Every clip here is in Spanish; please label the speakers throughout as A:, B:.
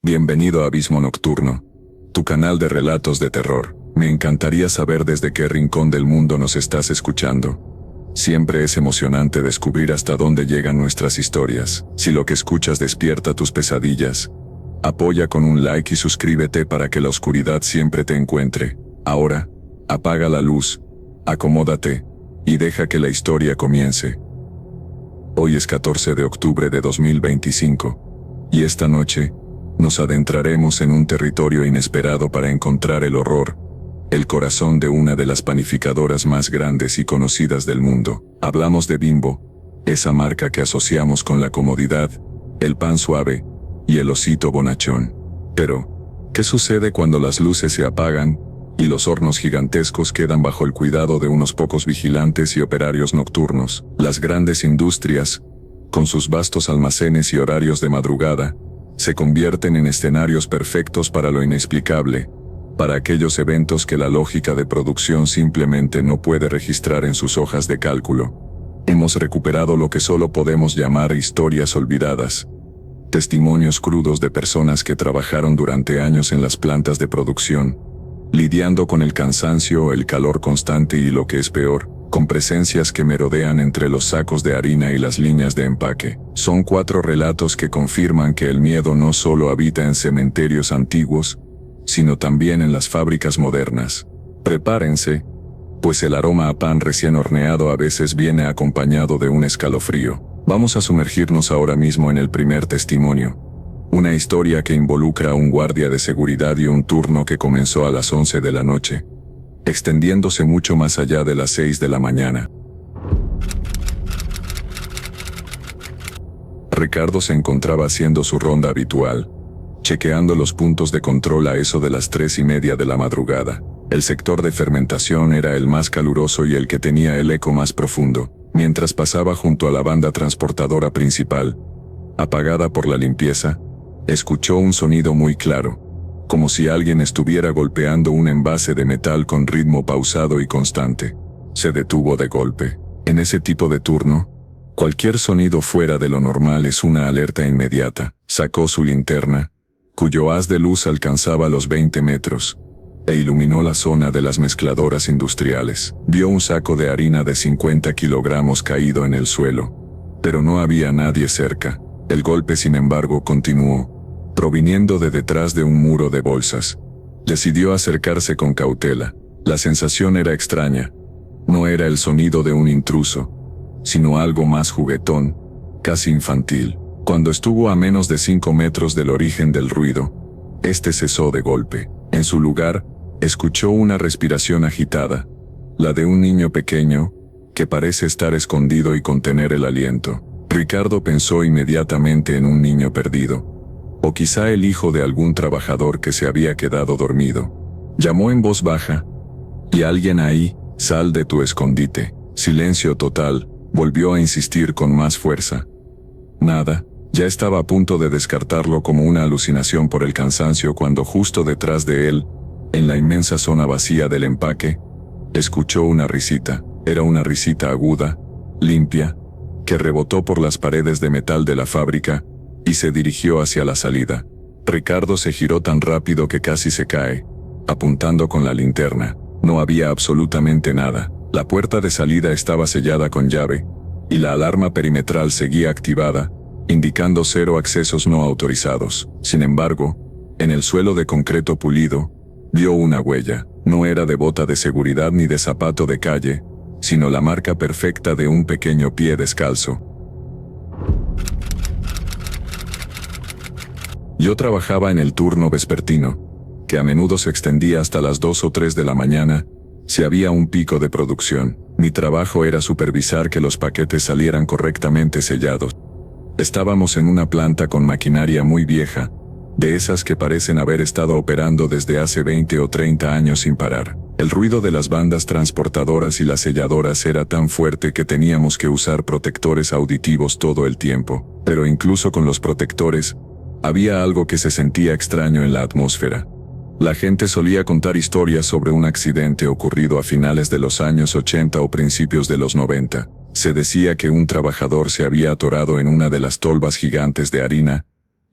A: Bienvenido a Abismo Nocturno, tu canal de relatos de terror. Me encantaría saber desde qué rincón del mundo nos estás escuchando. Siempre es emocionante descubrir hasta dónde llegan nuestras historias. Si lo que escuchas despierta tus pesadillas, apoya con un like y suscríbete para que la oscuridad siempre te encuentre. Ahora, apaga la luz, acomódate, y deja que la historia comience. Hoy es 14 de octubre de 2025, y esta noche, nos adentraremos en un territorio inesperado para encontrar el horror, el corazón de una de las panificadoras más grandes y conocidas del mundo. Hablamos de Bimbo, esa marca que asociamos con la comodidad, el pan suave y el osito bonachón. Pero, ¿qué sucede cuando las luces se apagan y los hornos gigantescos quedan bajo el cuidado de unos pocos vigilantes y operarios nocturnos? Las grandes industrias, con sus vastos almacenes y horarios de madrugada, se convierten en escenarios perfectos para lo inexplicable, para aquellos eventos que la lógica de producción simplemente no puede registrar en sus hojas de cálculo. Hemos recuperado lo que solo podemos llamar historias olvidadas, testimonios crudos de personas que trabajaron durante años en las plantas de producción, lidiando con el cansancio, el calor constante y lo que es peor, con presencias que merodean entre los sacos de harina y las líneas de empaque. Son 4 relatos que confirman que el miedo no solo habita en cementerios antiguos, sino también en las fábricas modernas. Prepárense, pues el aroma a pan recién horneado a veces viene acompañado de un escalofrío. Vamos a sumergirnos ahora mismo en el primer testimonio. Una historia que involucra a un guardia de seguridad y un turno que comenzó a las 11 de la noche, extendiéndose mucho más allá de las 6 de la mañana. Ricardo se encontraba haciendo su ronda habitual, chequeando los puntos de control a eso de las 3:30 de la madrugada. El sector de fermentación era el más caluroso y el que tenía el eco más profundo. Mientras pasaba junto a la banda transportadora principal, apagada por la limpieza, escuchó un sonido muy claro, como si alguien estuviera golpeando un envase de metal con ritmo pausado y constante. Se detuvo de golpe. En ese tipo de turno, cualquier sonido fuera de lo normal es una alerta inmediata. Sacó su linterna, cuyo haz de luz alcanzaba los 20 metros, e iluminó la zona de las mezcladoras industriales. Vio un saco de harina de 50 kilogramos caído en el suelo, pero no había nadie cerca. El golpe, sin embargo, continuó, proviniendo de detrás de un muro de bolsas. Decidió acercarse con cautela. La sensación era extraña. No era el sonido de un intruso, sino algo más juguetón, casi infantil. Cuando estuvo a menos de 5 metros del origen del ruido, este cesó de golpe. En su lugar, escuchó una respiración agitada, la de un niño pequeño, que parece estar escondido y contener el aliento. Ricardo pensó inmediatamente en un niño perdido, o quizá el hijo de algún trabajador que se había quedado dormido. Llamó en voz baja: «¿Y alguien ahí? Sal de tu escondite». Silencio total. Volvió a insistir con más fuerza. Nada. Ya estaba a punto de descartarlo como una alucinación por el cansancio cuando justo detrás de él, en la inmensa zona vacía del empaque, escuchó una risita. Era una risita aguda, limpia, que rebotó por las paredes de metal de la fábrica, y se dirigió hacia la salida. Ricardo se giró tan rápido que casi se cae, apuntando con la linterna. No había absolutamente nada. La puerta de salida estaba sellada con llave, y la alarma perimetral seguía activada, indicando 0 accesos no autorizados. Sin embargo, en el suelo de concreto pulido, vio una huella. No era de bota de seguridad ni de zapato de calle, sino la marca perfecta de un pequeño pie descalzo. Yo trabajaba en el turno vespertino, que a menudo se extendía hasta las 2 o 3 de la mañana, si había un pico de producción. Mi trabajo era supervisar que los paquetes salieran correctamente sellados. Estábamos en una planta con maquinaria muy vieja, de esas que parecen haber estado operando desde hace 20 o 30 años sin parar. El ruido de las bandas transportadoras y las selladoras era tan fuerte que teníamos que usar protectores auditivos todo el tiempo. Pero incluso con los protectores, había algo que se sentía extraño en la atmósfera. La gente solía contar historias sobre un accidente ocurrido a finales de los años 80 o principios de los 90. Se decía que un trabajador se había atorado en una de las tolvas gigantes de harina,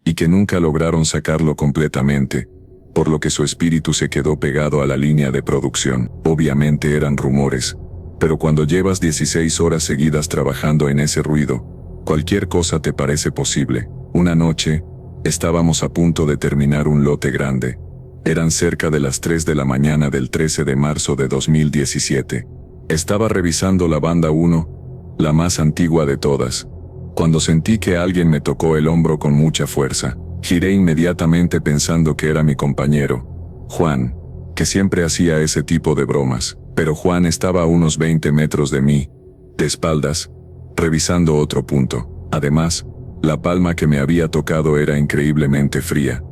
A: y que nunca lograron sacarlo completamente, por lo que su espíritu se quedó pegado a la línea de producción. Obviamente eran rumores, pero cuando llevas 16 horas seguidas trabajando en ese ruido, cualquier cosa te parece posible. Una noche, estábamos a punto de terminar un lote grande. Eran cerca de las 3 de la mañana del 13 de marzo de 2017. Estaba revisando la banda 1, la más antigua de todas, cuando sentí que alguien me tocó el hombro con mucha fuerza. Giré inmediatamente pensando que era mi compañero, Juan, que siempre hacía ese tipo de bromas, pero Juan estaba a unos 20 metros de mí, de espaldas, revisando otro punto. Además, la palma que me había tocado era increíblemente fría.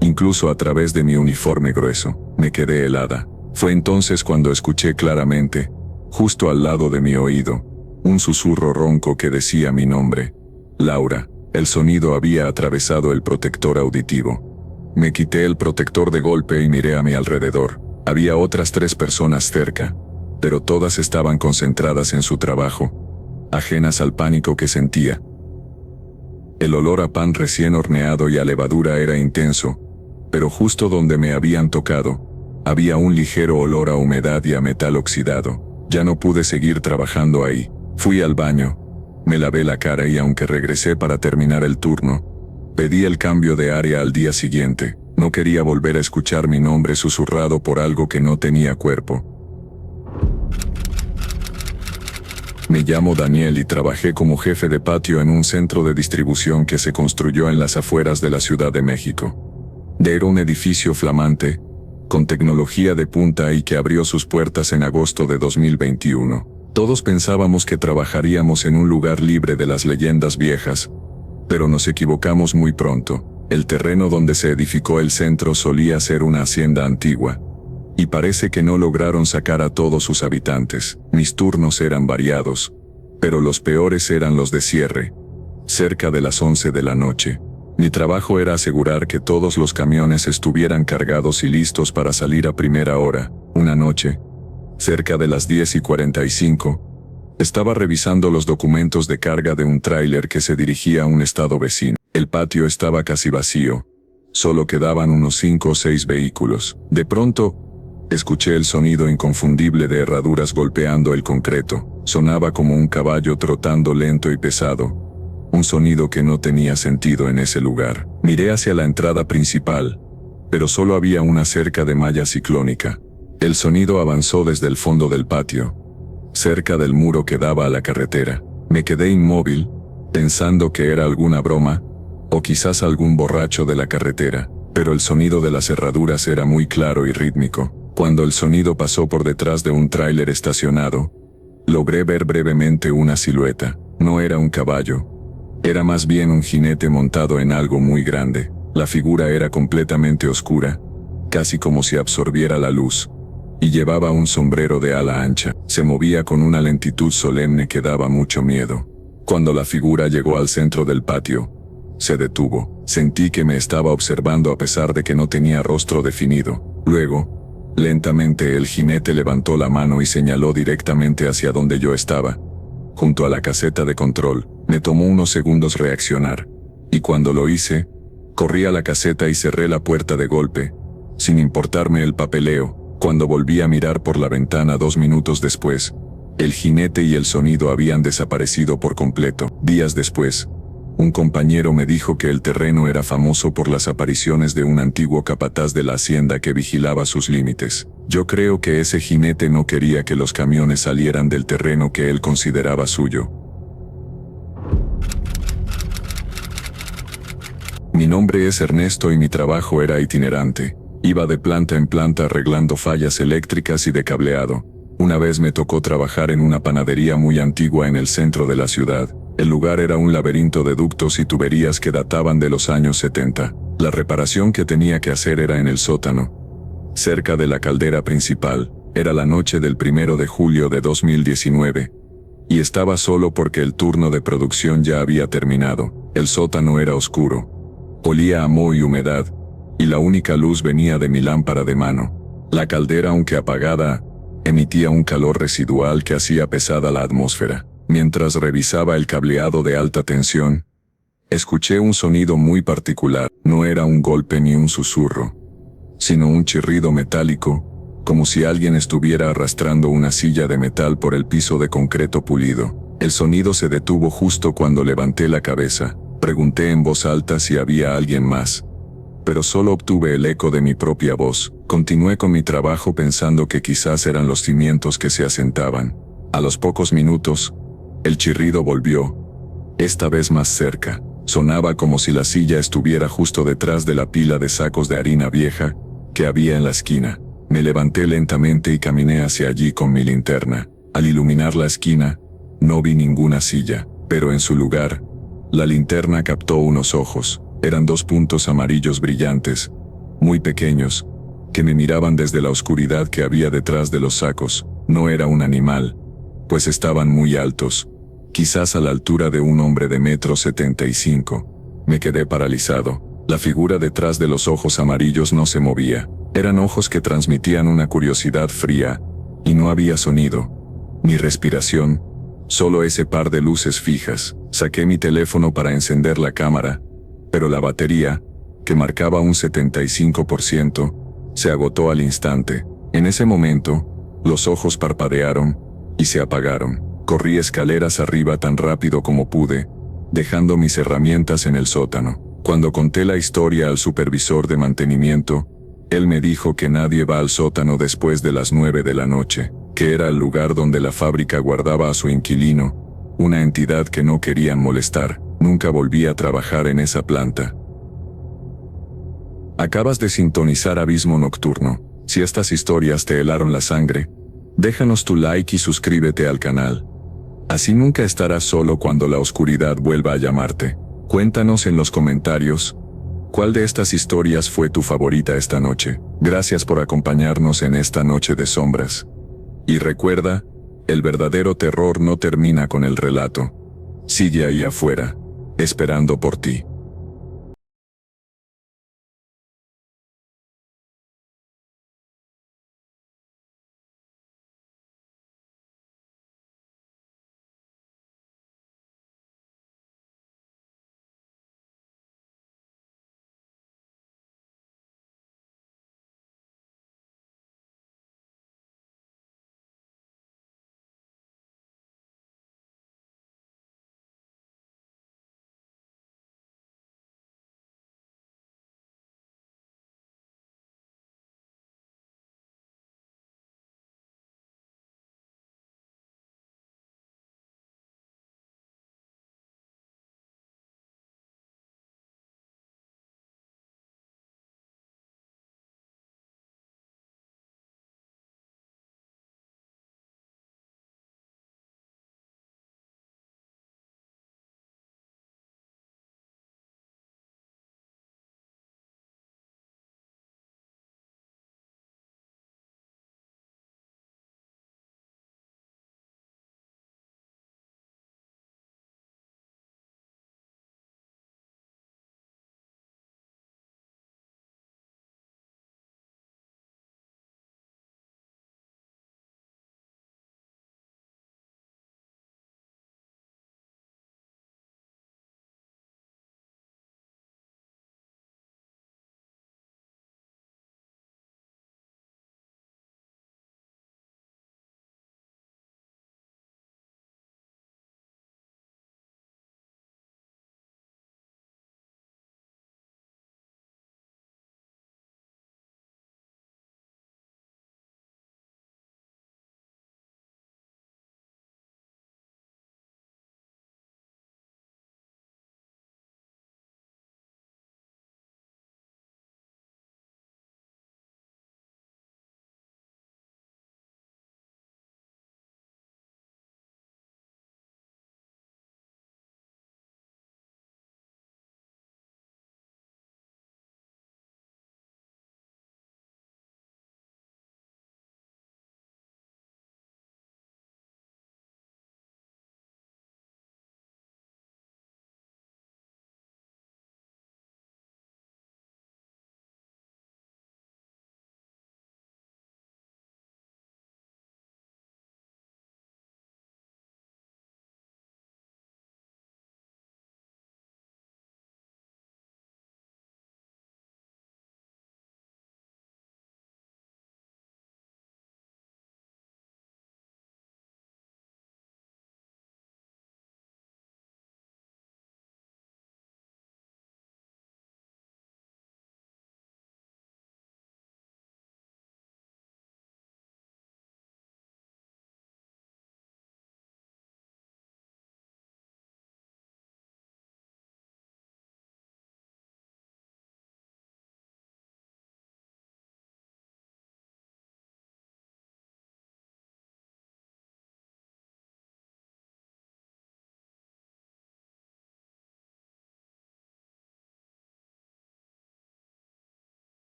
A: Incluso a través de mi uniforme grueso, me quedé helada. Fue entonces cuando escuché claramente, justo al lado de mi oído, un susurro ronco que decía mi nombre. Laura. El sonido había atravesado el protector auditivo. Me quité el protector de golpe y miré a mi alrededor. Había otras 3 personas cerca, pero todas estaban concentradas en su trabajo, ajenas al pánico que sentía. El olor a pan recién horneado y a levadura era intenso, pero justo donde me habían tocado, había un ligero olor a humedad y a metal oxidado. Ya no pude seguir trabajando ahí. Fui al baño, me lavé la cara y aunque regresé para terminar el turno, pedí el cambio de área al día siguiente. No quería volver a escuchar mi nombre susurrado por algo que no tenía cuerpo. Me llamo Daniel y trabajé como jefe de patio en un centro de distribución que se construyó en las afueras de la Ciudad de México. Era un edificio flamante, con tecnología de punta y que abrió sus puertas en agosto de 2021. Todos pensábamos que trabajaríamos en un lugar libre de las leyendas viejas, pero nos equivocamos muy pronto. El terreno donde se edificó el centro solía ser una hacienda antigua, y parece que no lograron sacar a todos sus habitantes. Mis turnos eran variados, pero los peores eran los de cierre, cerca de las 11 de la noche. Mi trabajo era asegurar que todos los camiones estuvieran cargados y listos para salir a primera hora. Una noche, cerca de las 10:45, estaba revisando los documentos de carga de un tráiler que se dirigía a un estado vecino. El patio estaba casi vacío, solo quedaban unos 5 o 6 vehículos. De pronto, escuché el sonido inconfundible de herraduras golpeando el concreto. Sonaba como un caballo trotando lento y pesado, un sonido que no tenía sentido en ese lugar. Miré hacia la entrada principal, pero solo había una cerca de malla ciclónica. El sonido avanzó desde el fondo del patio, cerca del muro que daba a la carretera. Me quedé inmóvil, pensando que era alguna broma, o quizás algún borracho de la carretera, pero el sonido de las herraduras era muy claro y rítmico. Cuando el sonido pasó por detrás de un tráiler estacionado, logré ver brevemente una silueta. No era un caballo, era más bien un jinete montado en algo muy grande. La figura era completamente oscura, casi como si absorbiera la luz, y llevaba un sombrero de ala ancha. Se movía con una lentitud solemne que daba mucho miedo. Cuando la figura llegó al centro del patio, se detuvo. Sentí que me estaba observando a pesar de que no tenía rostro definido. Luego, lentamente el jinete levantó la mano y señaló directamente hacia donde yo estaba, junto a la caseta de control. Me tomó unos segundos reaccionar, y cuando lo hice, corrí a la caseta y cerré la puerta de golpe, sin importarme el papeleo. Cuando volví a mirar por la ventana 2 minutos después, el jinete y el sonido habían desaparecido por completo. Días después, un compañero me dijo que el terreno era famoso por las apariciones de un antiguo capataz de la hacienda que vigilaba sus límites. Yo creo que ese jinete no quería que los camiones salieran del terreno que él consideraba suyo. Mi nombre es Ernesto y mi trabajo era itinerante. Iba de planta en planta arreglando fallas eléctricas y de cableado. Una vez me tocó trabajar en una panadería muy antigua en el centro de la ciudad. El lugar era un laberinto de ductos y tuberías que databan de los años 70. La reparación que tenía que hacer era en el sótano, cerca de la caldera principal. Era la noche del 1 de julio de 2019, y estaba solo porque el turno de producción ya había terminado. El sótano era oscuro, olía a moho y humedad, y la única luz venía de mi lámpara de mano. La caldera, aunque apagada, emitía un calor residual que hacía pesada la atmósfera. Mientras revisaba el cableado de alta tensión, Escuché un sonido muy particular. No era un golpe ni un susurro, sino un chirrido metálico, como si alguien estuviera arrastrando una silla de metal por el piso de concreto pulido. El sonido se detuvo justo cuando levanté la cabeza. Pregunté en voz alta si había alguien más, pero solo obtuve el eco de mi propia voz. Continué con mi trabajo pensando que quizás eran los cimientos que se asentaban. A los pocos minutos, el chirrido volvió, esta vez más cerca. Sonaba como si la silla estuviera justo detrás de la pila de sacos de harina vieja que había en la esquina. Me levanté lentamente y caminé hacia allí con mi linterna. Al iluminar la esquina, no vi ninguna silla, pero en su lugar, la linterna captó unos ojos. Eran 2 puntos amarillos brillantes, muy pequeños, que me miraban desde la oscuridad que había detrás de los sacos. No era un animal, pues estaban muy altos, quizás a la altura de un hombre de 1,75 m. Me quedé paralizado. La figura detrás de los ojos amarillos no se movía. Eran ojos que transmitían una curiosidad fría, y no había sonido, ni respiración, solo ese par de luces fijas. Saqué mi teléfono para encender la cámara, pero la batería, que marcaba un 75%, se agotó al instante. En ese momento, los ojos parpadearon y se apagaron. Corrí escaleras arriba tan rápido como pude, dejando mis herramientas en el sótano. Cuando conté la historia al supervisor de mantenimiento, él me dijo que nadie va al sótano después de las 9 de la noche, que era el lugar donde la fábrica guardaba a su inquilino, una entidad que no querían molestar. Nunca volví a trabajar en esa planta. Acabas de sintonizar Abismo Nocturno. Si estas historias te helaron la sangre, déjanos tu like y suscríbete al canal. Así nunca estarás solo cuando la oscuridad vuelva a llamarte. Cuéntanos en los comentarios, ¿cuál de estas historias fue tu favorita esta noche? Gracias por acompañarnos en esta noche de sombras. Y recuerda, el verdadero terror no termina con el relato. Sigue ahí afuera, esperando por ti.